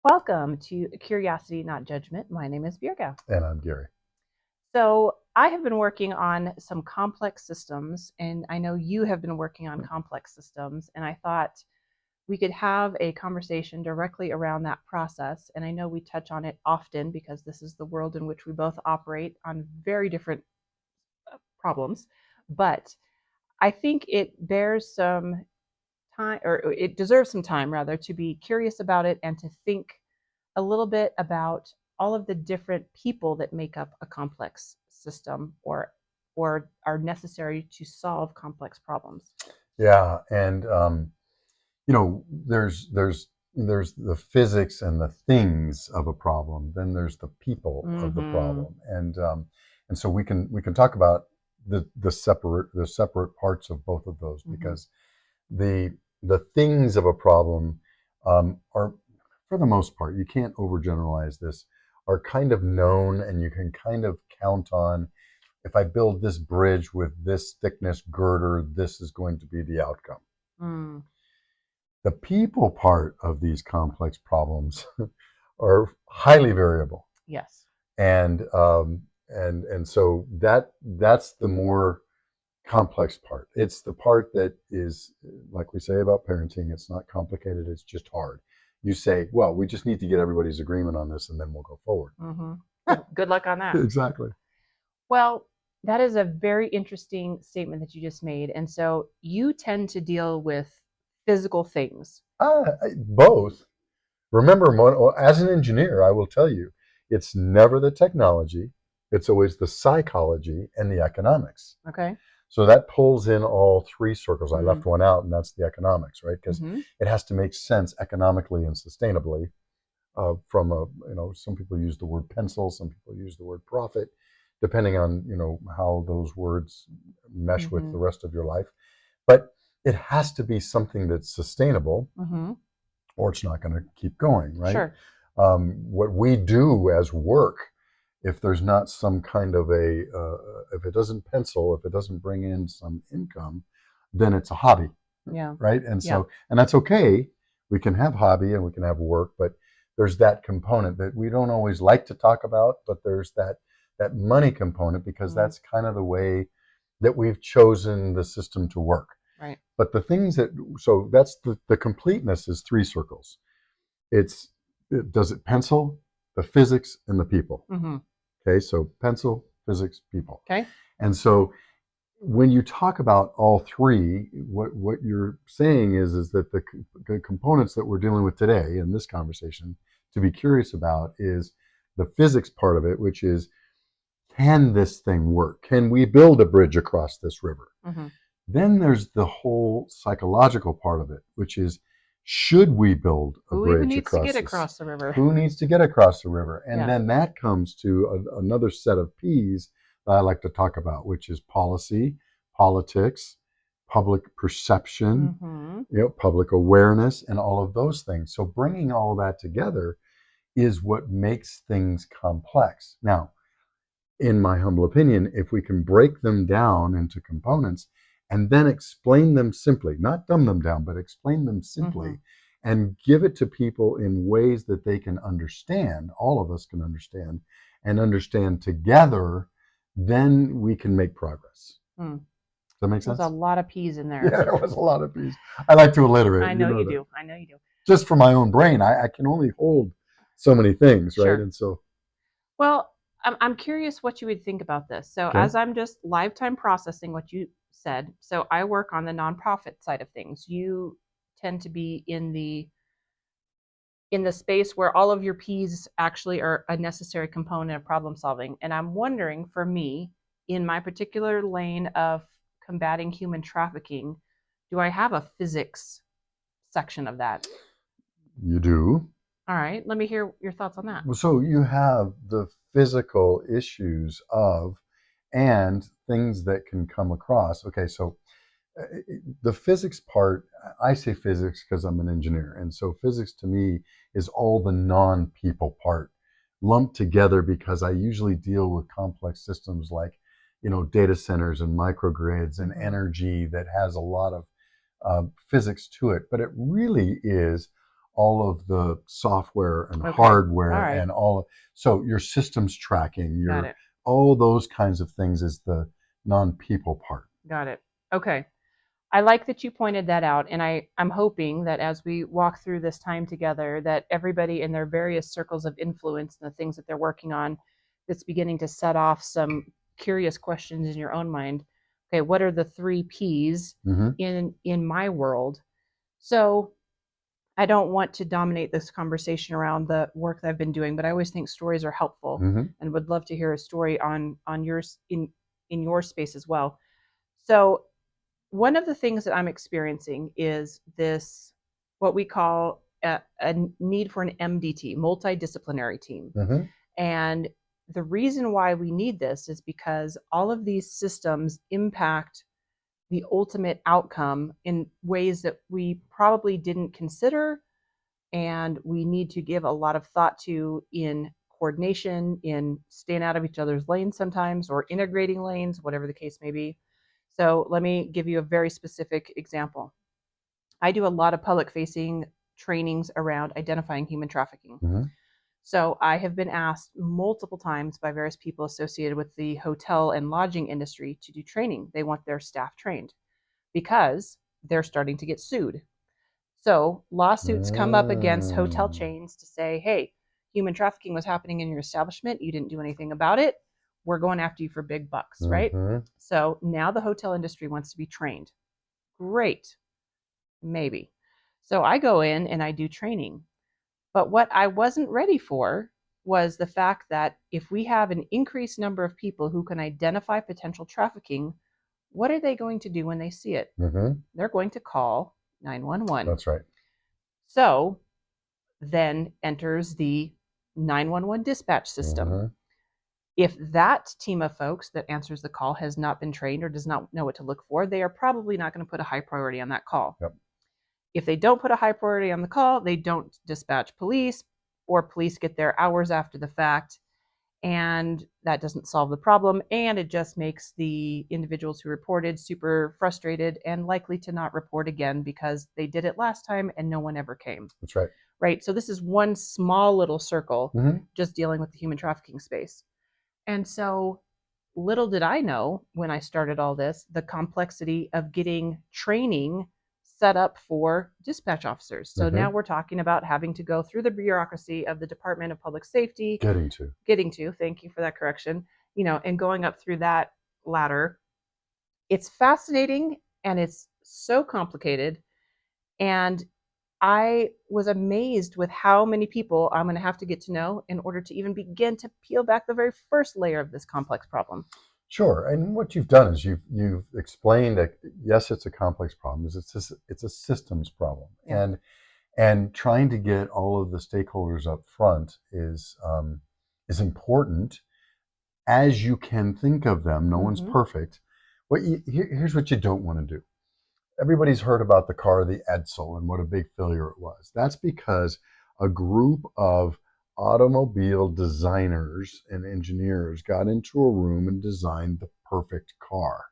Welcome to Curiosity, Not Judgment. My name is Birga. And I'm Gary. So, I have been working on some complex systems, and I know you have been working on complex systems. And I thought we could have a conversation directly around that process. And I know we touch on it often because this is the world in which we both operate on very different problems. But I think it bears some time, or it deserves some time rather, to be curious about it and to think a little bit about all of the different people that make up a complex system or are necessary to solve complex problems. Yeah, and there's the physics and the things of a problem. Then there's the people of the Mm-hmm. problem, and so we can talk about the separate parts of both of those Mm-hmm. because the the things of a problem are, for the most part, you can't overgeneralize this, are kind of known, and you can kind of count on, if I build this bridge with this thickness girder, this is going to be the outcome. Mm. The people part of these complex problems are highly variable, Yes. and so that's the more complex part. It's the part that is, like we say about parenting, it's not complicated, it's just hard. You say, well, we just need to get everybody's agreement on this, and then we'll go forward. Mm-hmm. Good luck on that. Exactly. Well, that is a very interesting statement that you just made. And so you tend to deal with physical things. Both. Remember, as an engineer, I will tell you, it's never the technology, it's always the psychology and the economics. Okay. So that pulls in all three circles. I Mm-hmm. left one out, and that's the economics, right? Because Mm-hmm. it has to make sense economically and sustainably. From some people use the word pencil, some people use the word profit, depending on how those words mesh with Mm-hmm. the rest of your life. But it has to be something that's sustainable, Mm-hmm. or it's not going to keep going, right? Sure. What we do as work, if there's not some kind of if it doesn't pencil, if it doesn't bring in some income, then it's a hobby, Yeah. right? And Yeah. so, and that's okay. We can have hobby and we can have work, but there's that component that we don't always like to talk about, but there's that money component, because that's kind of the way that we've chosen the system to work. Right. But the things so that's the completeness is three circles. Does it pencil, the physics, and the people. Mm-hmm. Okay, so pencil, physics, people. Okay. And so when you talk about all three, what you're saying is that the components that we're dealing with today in this conversation to be curious about is the physics part of it, which is, can this thing work? Can we build a bridge across this river? Mm-hmm. Then there's the whole psychological part of it, which is, should we build a Who even bridge needs to across get this? across the river? Who needs to get across the river? And Yeah. then that comes to another set of P's that I like to talk about, which is policy, politics, public perception, Mm-hmm. public awareness, and all of those things. So bringing all that together is what makes things complex. Now, in my humble opinion, if we can break them down into components and then explain them simply, not dumb them down, but explain them simply, Mm-hmm. and give it to people in ways that they can understand, all of us can understand, and understand together, then we can make progress. Mm. Does that make sense? There's a lot of P's in there. Yeah, there was a lot of P's. I like to alliterate. I know you that. do. I know you do. Just for my own brain, I can only hold so many things, right? Sure. And so, Well, I'm curious what you would think about this. So, okay. as I'm just lifetime processing what you said, so I work on the nonprofit side of things. You tend to be in the space where all of your P's actually are a necessary component of problem solving. And I'm wondering, for me, in my particular lane of combating human trafficking, do I have a physics section of that? You do. All right, let me hear your thoughts on that. So you have the physical issues of, and things that can come across. Okay, so the physics part, I say physics because I'm an engineer. And so physics to me is all the non-people part lumped together, because I usually deal with complex systems like, data centers and microgrids and energy that has a lot of physics to it. But it really is all of the software and Okay. All hardware right. and so your systems tracking, Got your it. all those kinds of things is the non-people part. Got it. Okay. I like that you pointed that out, and I'm hoping that as we walk through this time together, that everybody in their various circles of influence and the things that they're working on, that's beginning to set off some curious questions in your own mind. Okay, what are the three P's Mm-hmm. in my world? So I don't want to dominate this conversation around the work that I've been doing, but I always think stories are helpful, Mm-hmm. and would love to hear a story on yours in your space as well. So one of the things that I'm experiencing is this, what we call a need for an MDT, multidisciplinary team. Mm-hmm. And the reason why we need this is because all of these systems impact the ultimate outcome in ways that we probably didn't consider, and we need to give a lot of thought to in coordination, in staying out of each other's lanes sometimes, or integrating lanes, whatever the case may be. So let me give you a very specific example. I do a lot of public facing trainings around identifying human trafficking. Mm-hmm. So I have been asked multiple times by various people associated with the hotel and lodging industry to do training. They want their staff trained because they're starting to get sued. So lawsuits come up against hotel Mm. chains to say, hey, human trafficking was happening in your establishment. You didn't do anything about it. We're going after you for big bucks, right? Mm-hmm. So now the hotel industry wants to be trained. Great, maybe. So I go in and I do training. But what I wasn't ready for was the fact that if we have an increased number of people who can identify potential trafficking, what are they going to do when they see it? Mm-hmm. They're going to call 911. That's right. So then enters the 911 dispatch system. Mm-hmm. If that team of folks that answers the call has not been trained or does not know what to look for, they are probably not going to put a high priority on that call. Yep. If they don't put a high priority on the call, they don't dispatch police, or police get there hours after the fact, and that doesn't solve the problem. And it just makes the individuals who reported super frustrated and likely to not report again because they did it last time and no one ever came. That's right. Right? So this is one small little circle Mm-hmm. just dealing with the human trafficking space. And so little did I know when I started all this, the complexity of getting training set up for dispatch officers. So Mm-hmm. now we're talking about having to go through the bureaucracy of the Department of Public Safety, Getting thank you for that correction, and going up through that ladder. It's fascinating and it's so complicated. And I was amazed with how many people I'm going to have to get to know in order to even begin to peel back the very first layer of this complex problem. Sure. And what you've done is you've explained that yes, it's a complex problem. It's a systems problem, Yeah. and trying to get all of the stakeholders up front is important as you can think of them. No one's Mm-hmm. perfect. Here's what you don't want to do. Everybody's heard about the car, the Edsel, and what a big failure it was. That's because a group of automobile designers and engineers got into a room and designed the perfect car.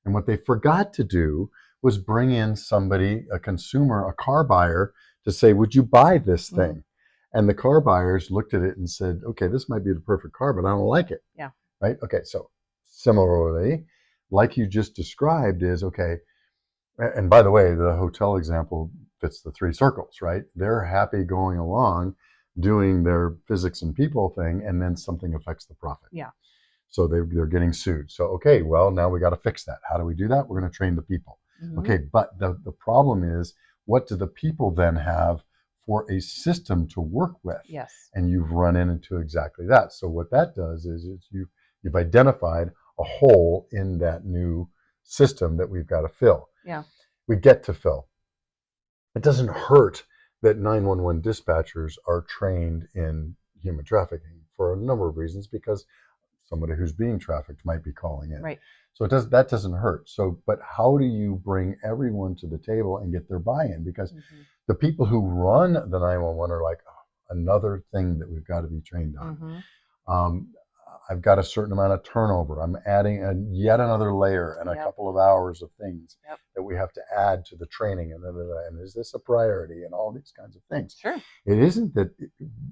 And what they forgot to do was bring in somebody, a consumer, a car buyer, to say, would you buy this thing? And the car buyers looked at it and said, okay, this might be the perfect car, but I don't like it. Yeah. Right? Okay, so similarly, like you just described, is okay. And by the way, the hotel example fits the three circles, right? They're happy going along, doing their physics and people thing, and then something affects the profit. Yeah. So they're getting sued. So, okay, well, now we got to fix that. How do we do that? We're going to train the people. Mm-hmm. Okay, but the problem is, what do the people then have for a system to work with? Yes. And you've run into exactly that. So what that does is you've identified a hole in that new system that we've got to fill. Yeah. We get to fill. It doesn't hurt that 911 dispatchers are trained in human trafficking for a number of reasons, because somebody who's being trafficked might be calling in. Right. So that doesn't hurt. So, but how do you bring everyone to the table and get their buy-in? Because the people who run the 911 are like, oh, another thing that we've got to be trained on. I've got a certain amount of turnover. I'm adding yet another layer and a Yep. couple of hours of things Yep. that we have to add to the training, and is this a priority, and all these kinds of things. Sure. It isn't that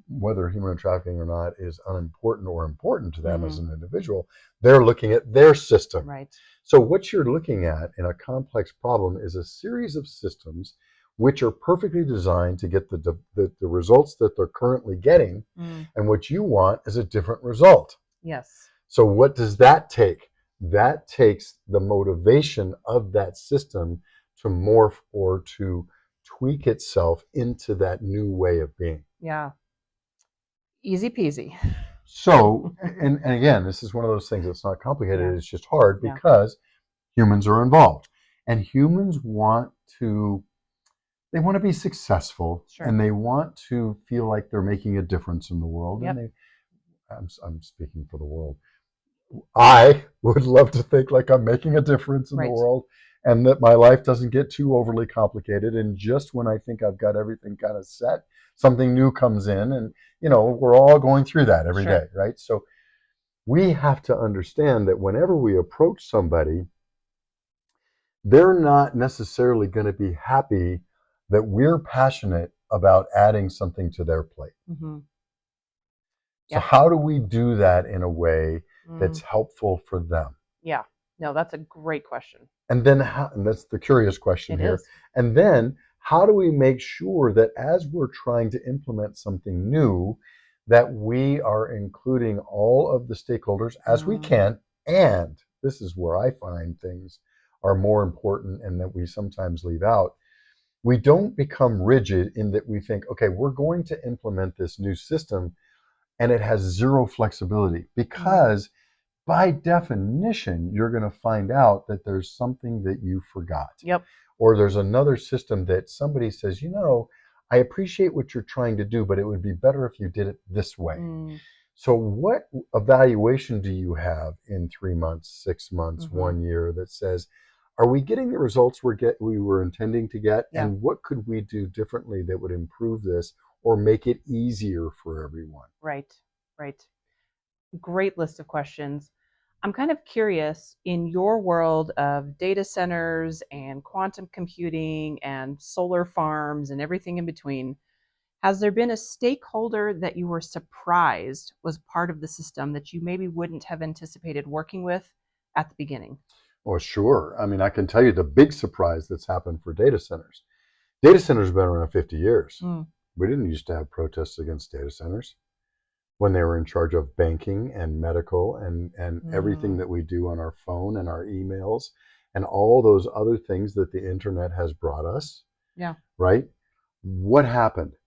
whether human trafficking or not is unimportant or important to them as Mm-hmm. an individual. They're looking at their system. Right. So what you're looking at in a complex problem is a series of systems which are perfectly designed to get the results that they're currently getting, Mm. and what you want is a different result. Yes. So what does that take? That takes the motivation of that system to morph or to tweak itself into that new way of being. Yeah. Easy peasy. So, and again, this is one of those things that's not Yeah. complicated, it's just hard Yeah. because humans are involved. And humans want to they want to be successful, Sure. and they want to feel like they're making a difference in the world. Yep. And I'm speaking for the world. I would love to think like I'm making a difference in the Right. world, and that my life doesn't get too overly complicated. And just when I think I've got everything kind of set, something new comes in, and we're all going through that every Sure. day, right? So we have to understand that whenever we approach somebody, they're not necessarily going to be happy that we're passionate about adding something to their plate. Mm-hmm. So Yeah. how do we do that in a way that's Mm. helpful for them? Yeah. No, that's a great question. And then and that's the curious question It here. is. And then how do we make sure that as we're trying to implement something new, that we are including all of the stakeholders as we Mm. can? And this is where I find things are more important and that we sometimes leave out. We don't become rigid in that we think, okay, we're going to implement this new system and it has zero flexibility, because by definition, you're going to find out that there's something that you forgot. Yep. Or there's another system that somebody says, I appreciate what you're trying to do, but it would be better if you did it this way. Mm. So what evaluation do you have in 3 months, 6 months, Mm-hmm. 1 year that says, are we getting the results we were intending to get? Yeah. And what could we do differently that would improve this or make it easier for everyone? Right. Right. Great list of questions. I'm kind of curious, in your world of data centers and quantum computing and solar farms and everything in between, has there been a stakeholder that you were surprised was part of the system that you maybe wouldn't have anticipated working with at the beginning? Well, sure. I mean, I can tell you the big surprise that's happened for data centers. Data centers have been around 50 years. Mm. We didn't used to have protests against data centers when they were in charge of banking and medical and everything that we do on our phone and our emails and all those other things that the internet has brought us. Yeah. Right? What happened?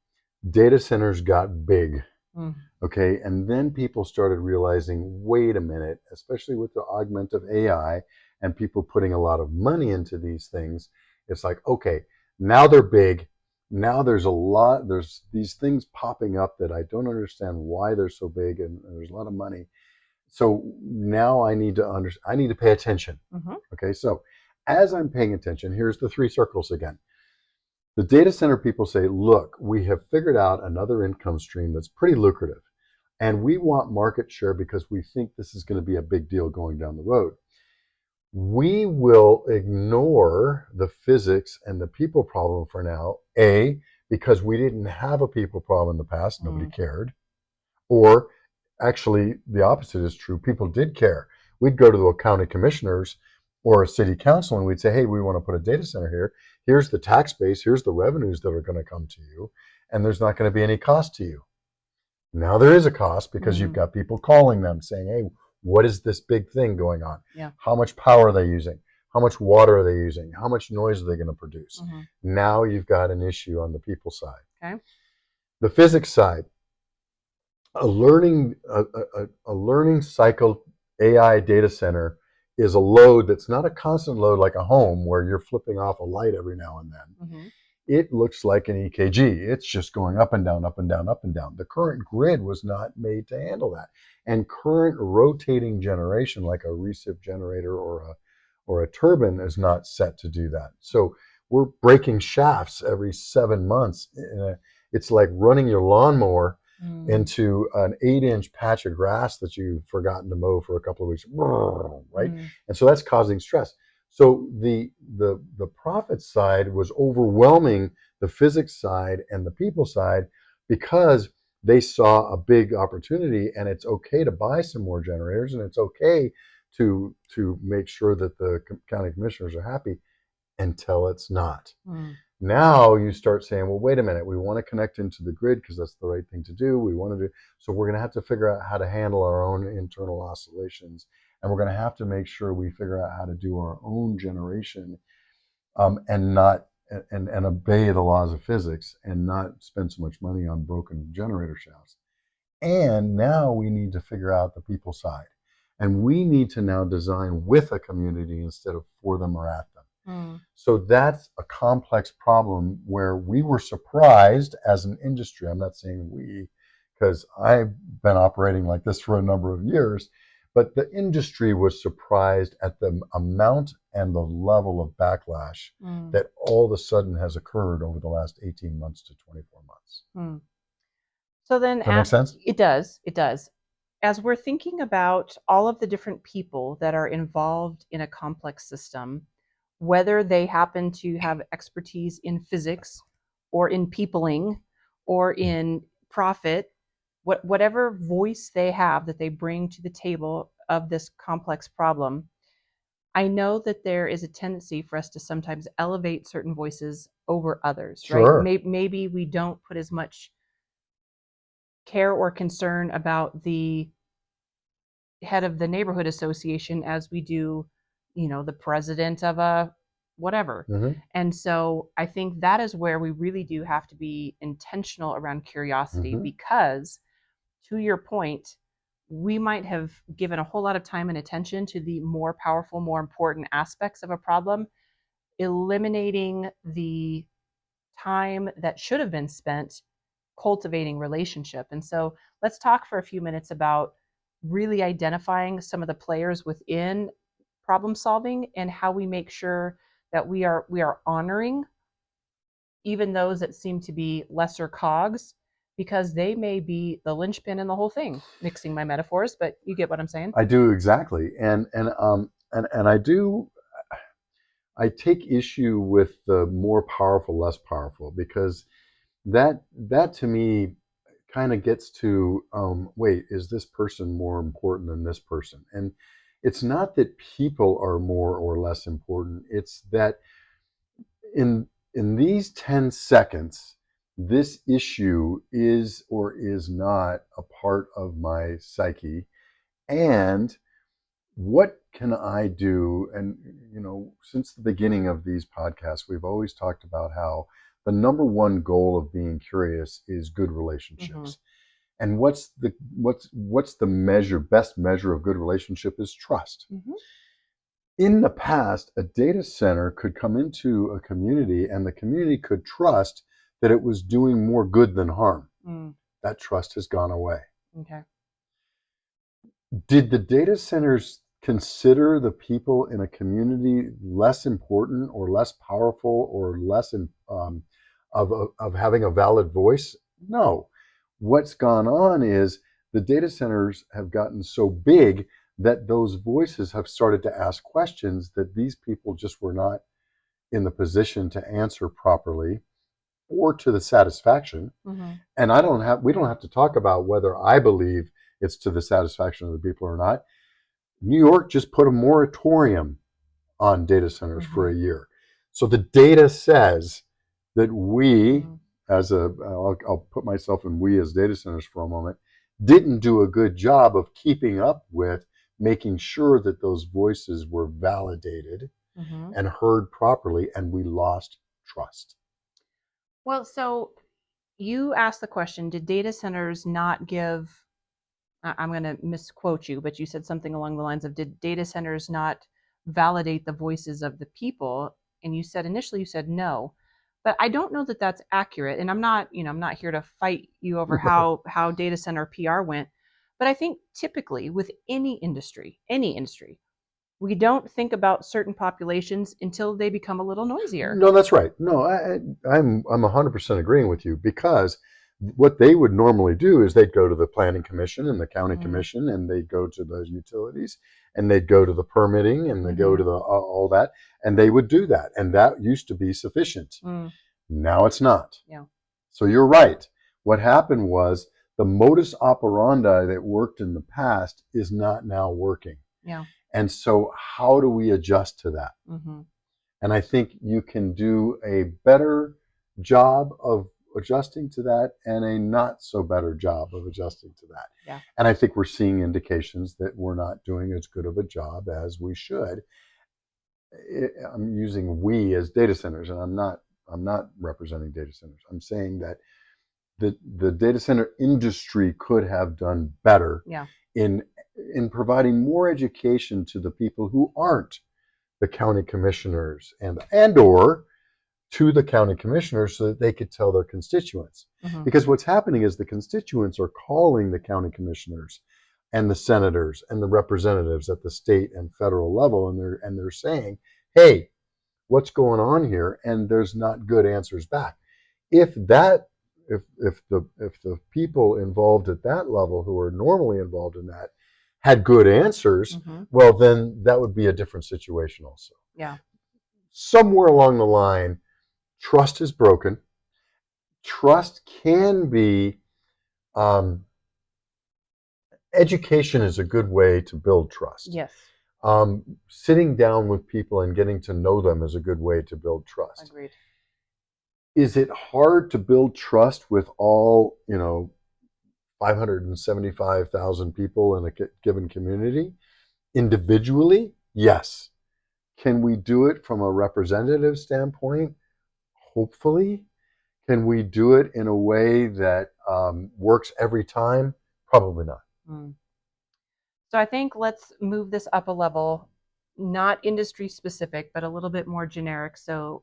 Data centers got big. Mm. Okay. And then people started realizing, wait a minute, especially with the augment of AI and people putting a lot of money into these things. It's like, okay, now they're big. Now there's these things popping up that I don't understand why they're so big, and there's a lot of money. So now I need to pay attention. Mm-hmm. Okay. So as I'm paying attention, here's the 3 circles again. The data center people say, look, we have figured out another income stream that's pretty lucrative, and we want market share because we think this is going to be a big deal going down the road. We will ignore the physics and the people problem for now, A, because we didn't have a people problem in the past, nobody cared. Or actually, the opposite is true, people did care. We'd go to the county commissioners or a city council and we'd say, hey, we want to put a data center here. Here's the tax base, here's the revenues that are going to come to you, and there's not going to be any cost to you. Now there is a cost because you've got people calling them saying, hey, what is this big thing going on? Yeah. How much power are they using? How much water are they using? How much noise are they going to produce? Mm-hmm. Now you've got an issue on the people side. Okay. The physics side, a learning cycle AI data center is a load that's not a constant load like a home where you're flipping off a light every now and then. Mm-hmm. It looks like an EKG. It's just going up and down, up and down, up and down. The current grid was not made to handle that. And current rotating generation, like a recip generator or a turbine, is not set to do that. So we're breaking shafts every 7 months. It's like running your lawnmower Mm. into an 8-inch patch of grass that you've forgotten to mow for a couple of weeks, right? Mm. And so that's causing stress. So the profit side was overwhelming the physics side and the people side because they saw a big opportunity, and it's okay to buy some more generators, and it's okay to make sure that the county commissioners are happy until it's not. Mm. Now you start saying, well, wait a minute, we want to connect into the grid because that's the right thing to do. We want to do, so we're going to have to figure out how to handle our own internal oscillations. And we're going to have to make sure we figure out how to do our own generation, and not and obey the laws of physics and not spend so much money on broken generator shafts. And now we need to figure out the people side. And we need to now design with a community instead of for them or at them. Mm. So that's a complex problem where we were surprised as an industry. I'm not saying we, because I've been operating like this for a number of years, but the industry was surprised at the amount and the level of backlash Mm. that all of a sudden has occurred over the last 18 months to 24 months. Mm. So then Does that make sense? it does. It does. As we're thinking about all of the different people that are involved in a complex system, whether they happen to have expertise in physics or in peopling or in profit, whatever voice they have that they bring to the table of this complex problem, I know that there is a tendency for us to sometimes elevate certain voices over others, right? Sure. Maybe we don't put as much care or concern about the head of the neighborhood association as we do, the president of a whatever. Mm-hmm. And so I think that is where we really do have to be intentional around curiosity, Mm-hmm. because to your point, we might have given a whole lot of time and attention to the more powerful, more important aspects of a problem, eliminating the time that should have been spent cultivating relationship. And so let's talk for a few minutes about really identifying some of the players within problem solving and how we make sure that we are honoring even those that seem to be lesser cogs, because they may be the linchpin in the whole thing. Mixing my metaphors, but you get what I'm saying. I do, exactly. And I take issue with the more powerful, less powerful, because that to me kind of gets to, wait, is this person more important than this person? And it's not that people are more or less important. It's that in these 10 seconds, this issue is or is not a part of my psyche. And what can I do? And, since the beginning of these podcasts, we've always talked about how the number one goal of being curious is good Mm-hmm. relationships. And what's the best measure of good relationship is trust. Mm-hmm. In the past, a data center could come into a community and the community could trust that it was doing more good than harm. Mm. That trust has gone away. Okay. Did the data centers consider the people in a community less important or less powerful or less of having a valid voice? No. What's gone on is the data centers have gotten so big that those voices have started to ask questions that these people just were not in the position to answer properly or to the satisfaction. Mm-hmm. And we don't have to talk about whether I believe it's to the satisfaction of the people or not. New York just put a moratorium on data centers for Mm-hmm. a year. So the data says that we, Mm-hmm. I'll put myself in we as data centers for a moment, didn't do a good job of keeping up with making sure that those voices were validated Mm-hmm. and heard properly, and we lost trust. Well, so you asked the question, did data centers not give, I'm going to misquote you, but you said something along the lines of, did data centers not validate the voices of the people? And you said initially, you said no. But I don't know that that's accurate. And I'm not here to fight you over No. how data center PR went. But I think typically with any industry, we don't think about certain populations until they become a little noisier. No, that's right. No, I'm 100% agreeing with you, because What they would normally do is they'd go to the planning commission and the county Mm-hmm. commission, and they'd go to those utilities, and they'd go to the permitting, and they go Mm-hmm. to the all that, and they would do that, and that used to be sufficient. Mm. Now it's not. Yeah. So you're right. What happened was the modus operandi that worked in the past is not now working. Yeah. And so how do we adjust to that? Mm-hmm. And I think you can do a better job of adjusting to that and a not so better job of adjusting to that. Yeah. And I think we're seeing indications that we're not doing as good of a job as we should. I'm using we as data centers, and I'm not representing data centers. I'm saying that the data center industry could have done better Yeah. in providing more education to the people who aren't the county commissioners and or to the county commissioners so that they could tell their constituents. Mm-hmm. Because what's happening is the constituents are calling the county commissioners and the senators and the representatives at the state and federal level, and they're saying, "Hey, what's going on here?" And there's not good answers back. If that if the people involved at that level who are normally involved in that had good answers, Mm-hmm. well, then that would be a different situation also. Yeah. Somewhere along the line, trust is broken. Trust can be, um, education is a good way to build trust. Yes. Sitting down with people and getting to know them is a good way to build trust. Agreed. Is it hard to build trust with all, 575,000 people in a given community? Individually, yes. Can we do it from a representative standpoint? Hopefully. Can we do it in a way that works every time? Probably not. Mm. So I think let's move this up a level, not industry specific, but a little bit more generic, so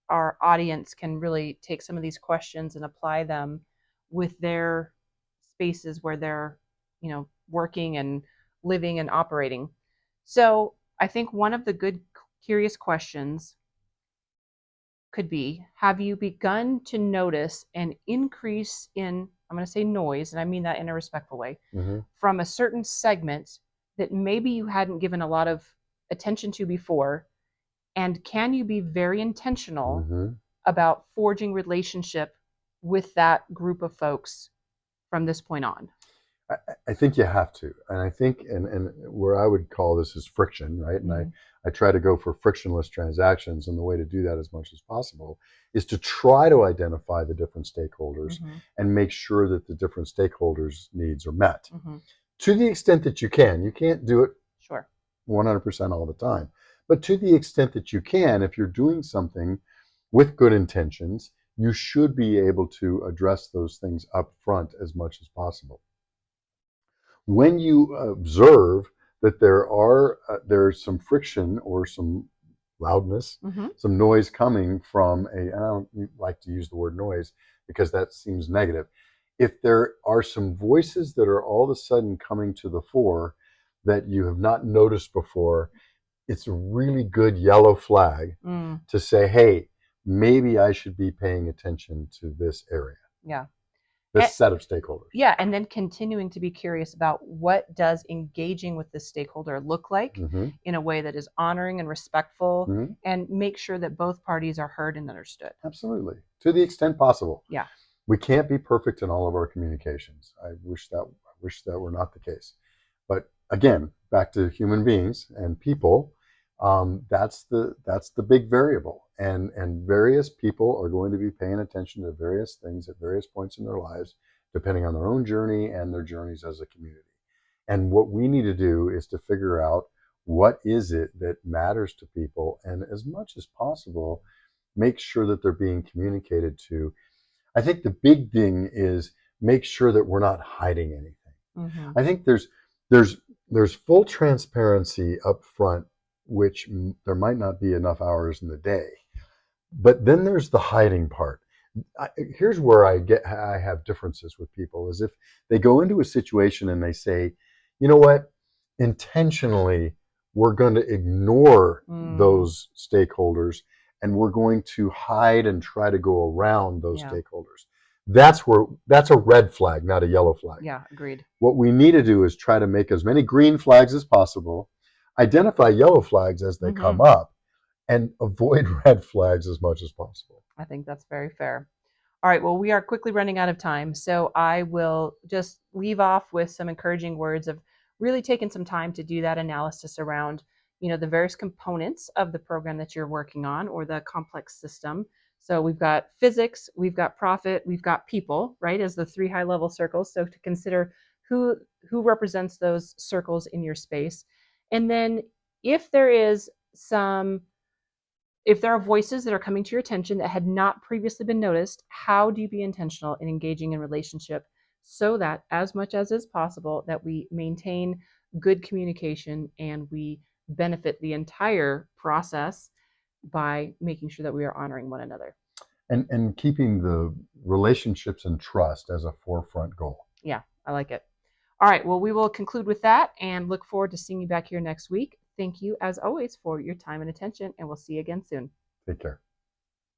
our audience can really take some of these questions and apply them with their spaces where they're, working and living and operating. So I think one of the good, curious questions could be, have you begun to notice an increase in, I'm going to say noise, and I mean that in a respectful way, Mm-hmm. from a certain segment that maybe you hadn't given a lot of attention to before? And can you be very intentional Mm-hmm. about forging relationship with that group of folks from this point on? I think you have to, and I think, and where I would call this is friction, right? And Mm-hmm. I try to go for frictionless transactions, and the way to do that as much as possible is to try to identify the different stakeholders Mm-hmm. and make sure that the different stakeholders' needs are met Mm-hmm. to the extent that you can. You can't do it Sure. 100% all the time, but to the extent that you can, if you're doing something with good intentions, you should be able to address those things up front as much as possible. When you observe that there's some friction or some loudness, Mm-hmm. some noise coming from I don't like to use the word noise because that seems negative. If there are some voices that are all of a sudden coming to the fore that you have not noticed before, it's a really good yellow flag Mm. to say, hey, maybe I should be paying attention to this area, Yeah. this set of stakeholders. Yeah, and then continuing to be curious about what does engaging with the stakeholder look like Mm-hmm. in a way that is honoring and respectful, Mm-hmm. and make sure that both parties are heard and understood. Absolutely, to the extent possible. Yeah. We can't be perfect in all of our communications. I wish that were not the case. But again, back to human beings and people, that's the big variable, and various people are going to be paying attention to various things at various points in their lives, depending on their own journey and their journeys as a community. And what we need to do is to figure out what is it that matters to people, and as much as possible, make sure that they're being communicated to. I think the big thing is make sure that we're not hiding anything. Mm-hmm. I think there's full transparency up front, which there might not be enough hours in the day. But then there's the hiding part. Here's where I have differences with people is if they go into a situation and they say, you know what, intentionally we're going to ignore those stakeholders and we're going to hide and try to go around those Yeah. stakeholders. that's a red flag, not a yellow flag. Yeah, agreed. What we need to do is try to make as many green flags as possible, identify yellow flags as they come Mm-hmm. up, and avoid red flags as much as possible. I think that's very fair. All right, well, we are quickly running out of time, so I will just leave off with some encouraging words of really taking some time to do that analysis around, the various components of the program that you're working on or the complex system. So we've got physics, we've got profit, we've got people, right, as the three high-level circles. So to consider who represents those circles in your space. And then if there is some if there are voices that are coming to your attention that had not previously been noticed, how do you be intentional in engaging in relationship so that as much as is possible that we maintain good communication and we benefit the entire process by making sure that we are honoring one another. And keeping the relationships and trust as a forefront goal. Yeah, I like it. All right, well, we will conclude with that and look forward to seeing you back here next week. Thank you, as always, for your time and attention, and we'll see you again soon. Take care.